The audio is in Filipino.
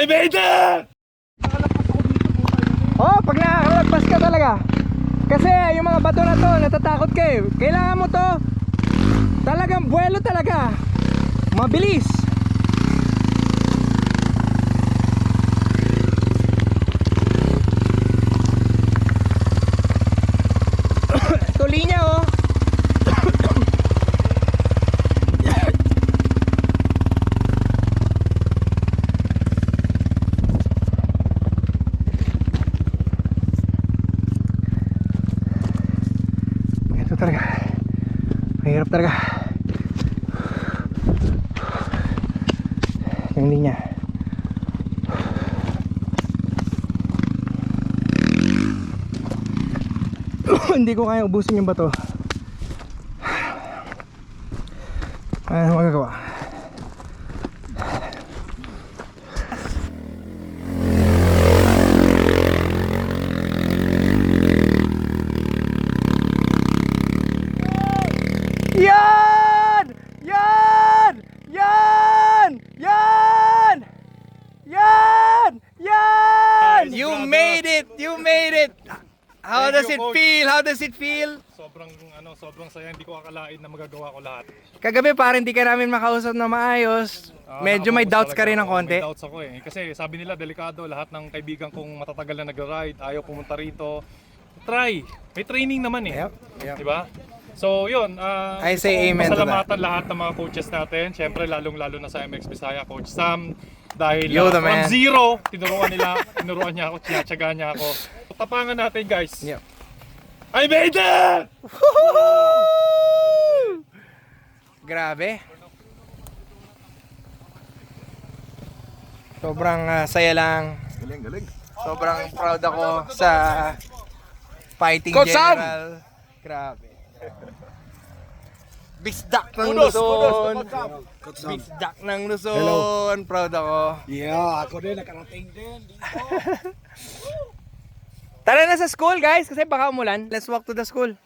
I made it! Oh, pag nakakalagpas ka talaga. Kasi yung mga bato na to, natatakot ka eh. Kailangan mo to talagang buwelo talaga. Mabilis. Ito linya oh. Ito talaga. Mahirap talaga. Yung linya. Hindi ko kaya ubusin yung bato. Ano magagawa? Yan! Yan! Yan! Yan! Yan! Yan! You made it! You made it! How does it feel? How does it feel? Sobrang saya, hindi ko akalain na magagawa ko lahat. Kagabi parang hindi ka namin makausap na maayos. Medyo may doubts ka rin ng konti. May doubts ako eh. Kasi sabi nila delikado, lahat ng kaibigan kong matatagal na nag-ride, ayaw pumunta rito. Try. May training naman eh. Yep. Diba? So yun, I say amen to that. Pasalamatan lahat ng mga coaches natin. Siyempre lalong-lalo na sa MX Bisaya, Coach Sam. Dahil Yo, the from man. zero, tinuruan niya ako, tinatsaga niya ako. Tapangan natin guys. Yep. I made it! Grabe. Sobrang saya lang. Galing. Sobrang proud ako sa fighting Coach Sam! general. Grabe. Bisdak ng Luzon. Bisdak ng Luzon. Proud ako. Yeah, ako din nakarating din dito. Tara na sa school guys kasi baka umulan. Let's walk to the school.